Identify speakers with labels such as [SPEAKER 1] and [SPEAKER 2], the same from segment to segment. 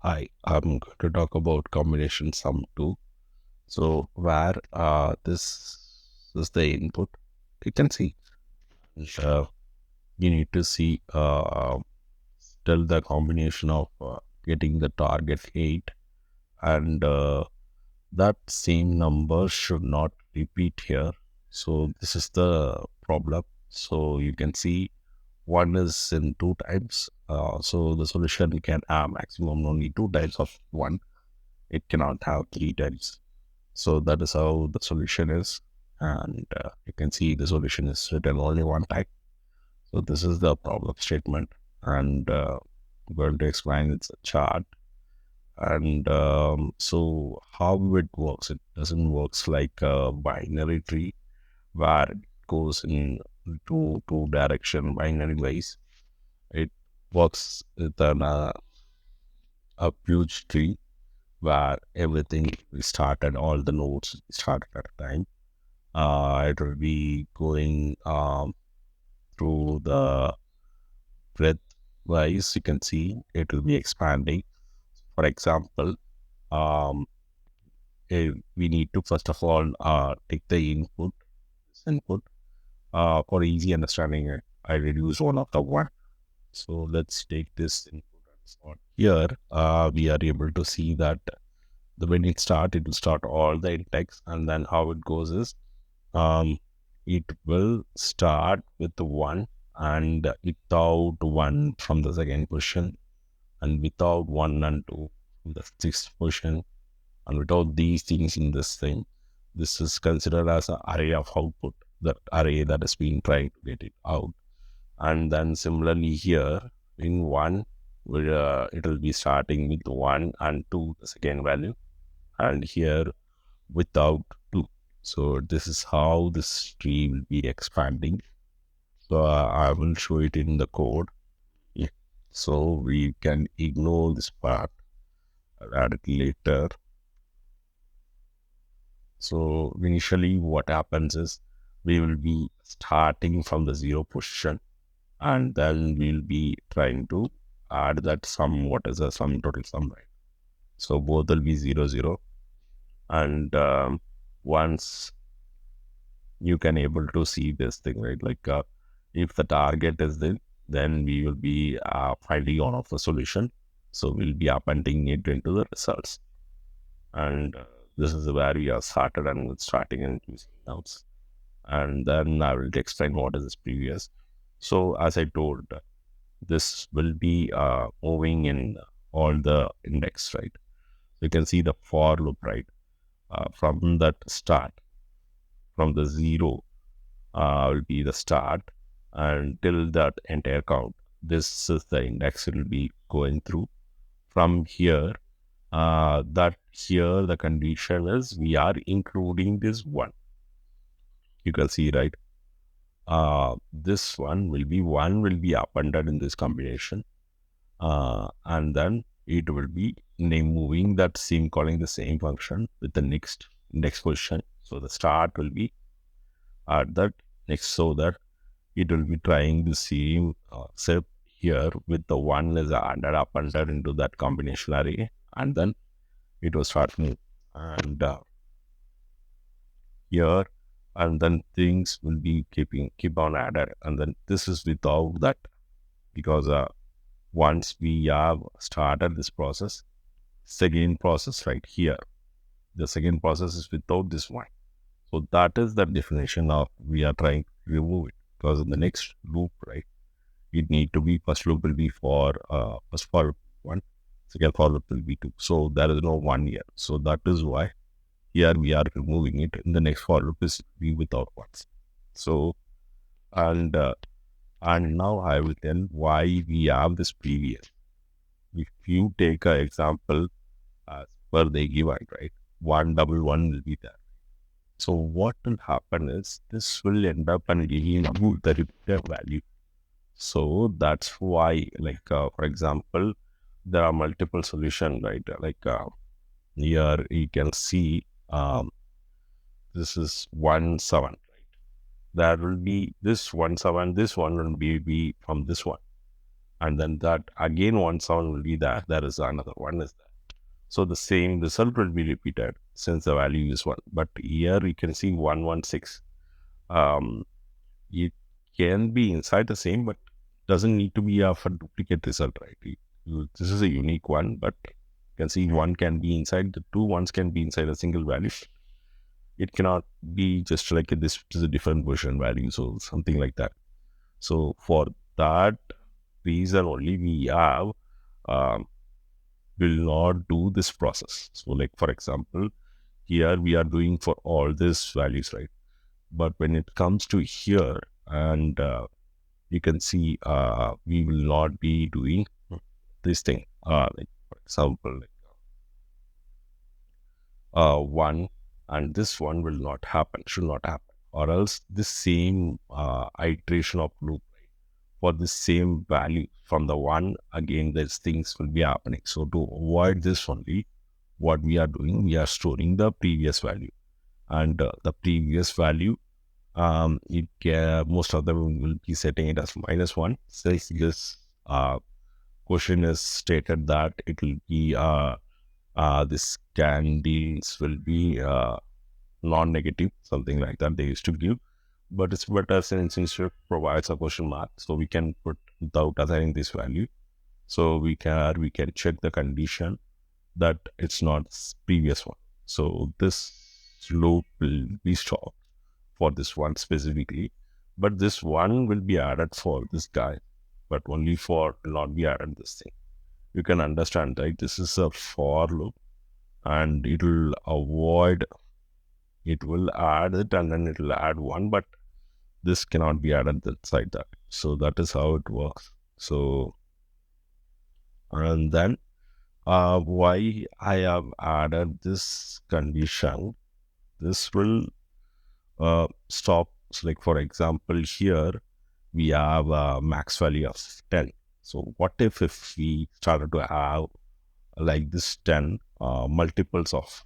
[SPEAKER 1] Hi, I'm going to talk about combination sum 2. So where this is the input, you can see uh, you need to see still the combination of getting the target 8 and that same number should not repeat here. So this is the problem. So you can see one is in two times. So the solution can have maximum only two times of one. It cannot have three times. So that is how the solution is. And you can see the solution is written only one time. So this is the problem statement. And I'm going to explain it's a chart. And so how it works, it doesn't works like a binary tree where it goes in two direction binary ways. It works with a huge tree where everything is started, all the nodes started at a time. It will be going through the breadth wise. You can see it will be expanding. For example, um, we need to first of all take the input. This input for easy understanding. I reduce one of the one. So let's take this input and sort. Here, we are able to see that when it will start all the index, and then how it goes is um, it will start with the one and without one from the second position and without one and two from the sixth position and without these things in this thing. This is considered as an array of output, that array that has been trying to get it out. And then similarly here in one, where it will be starting with one and two, the second value, and here without two. So this is how this tree will be expanding. So I will show it in the code. Yeah. So we can ignore this part. I'll add it later. So initially what happens is we will be starting from the zero position and then we'll be trying to add that sum, what is the sum, total sum, right? So both will be 0, 0. And once you can able to see this thing, right? Like if the target is this, then we will be finding one of the solution. So we'll be appending it into the results. And this is where we are started and starting and using notes. And then I will explain what is this previous. So as I told, this will be moving in all the index, right? So you can see the for loop, right? From that start, from the zero will be the start until that entire count. This is the index it will be going through. From here, that here the condition is we are including this one. You can see, right? This one will be appended in this combination, and then it will be name moving that same calling the same function with the next index position. So the start will be at that next, so that it will be trying the same step here with the one is added up under into that combination array, and then it will start new and here, and then things will be keep on added, and then this is without that, because once we have started this process, second process right here, the second process is without this one. So that is the definition of we are trying to remove it, because in the next loop, right, it need to be first loop will be for first for loop one, second for loop will be two. So there is no one here. So that is why here we are removing it. In the next for loop is be without ones. So and now I will tell why we have this previous. If you take an example as per they given, right, 111 will be there. So what will happen is this will end up and giving you the repeated value. So that's why, like, for example, there are multiple solutions, right? Like here you can see this is 1, 7. There will be this 1, 7. This one will be from this one, and then that again 1 7 will be there. There is another one is there. So the same result will be repeated since the value is 1. But here you can see 1 1 6. Um, it can be inside the same, but doesn't need to be of a duplicate result, right? This is a unique one, but you can see one can be inside the two ones can be inside a single value. It cannot be just like this is a different version value, so something like that. So for that reason only we have will not do this process. So like for example, here we are doing for all these values, right? But when it comes to here, and you can see we will not be doing this thing. Like for example, like one, and this one will not happen, should not happen, or else the same iteration of loop for the same value from the one again, these things will be happening. So to avoid this only, what we are doing, we are storing the previous value, and the previous value most of them will be setting it as -1. So if this question is stated that it will be this candles will be non-negative, something like that they used to give, but it's better since instead provides a question mark, so we can put without assigning this value, so we can check the condition that it's not previous one. So this loop will be stopped for this one specifically, but this one will be added for this guy, but only for will not be added this thing. You can understand, right? This is a for loop, and it will avoid, it will add it and then it will add one, but this cannot be added inside that. So that is how it works. So, and then why I have added this condition, this will stop. So like for example, here we have a max value of 10. So what if we started to have like this 10 multiples of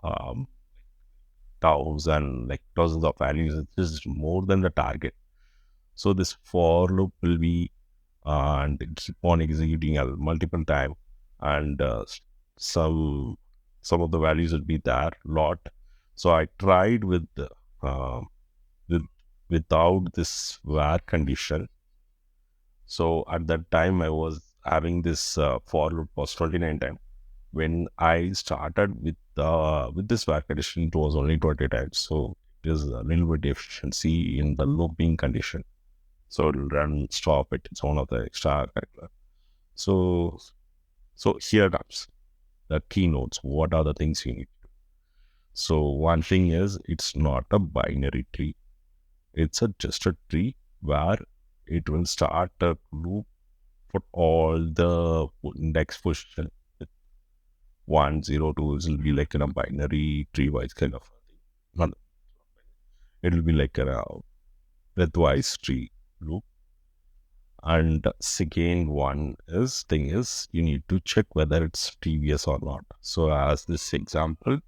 [SPEAKER 1] um, thousands of values? It is more than the target. So this for loop will be and keep on executing a multiple time, and some some of the values will be there lot. So I tried uh, with without this where condition. So at that time I was having this for loop was 29 times. When I started with this where condition, it was only 20 times. So it is a little bit efficiency in the looping condition. So it'll run, stop it. It's one of the extra curricular. So here comes the keynotes. What are the things you need? So one thing is, it's not a binary tree. It's just a tree where it will start a loop for all the index position. 1 0 2 will be like in a binary tree wise kind of thing. Not, it will be like a widthwise tree loop. And second one is you need to check whether it's previous or not. So as this example,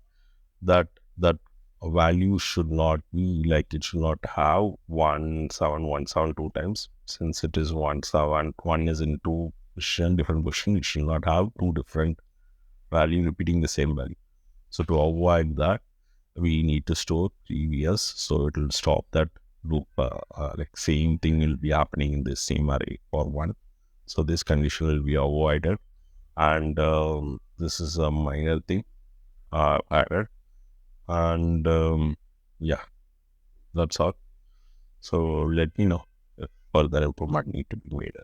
[SPEAKER 1] that value should not be like, it should not have 1 7 1 7 two times, since it is 1 7 1 is in two position, different position. It should not have two different value repeating the same value. So to avoid that, we need to store previous, so it will stop that loop. Like same thing will be happening in the same array for one. So this condition will be avoided, and this is a minor thing added, and yeah, that's all. So let me know if further improvement need to be made.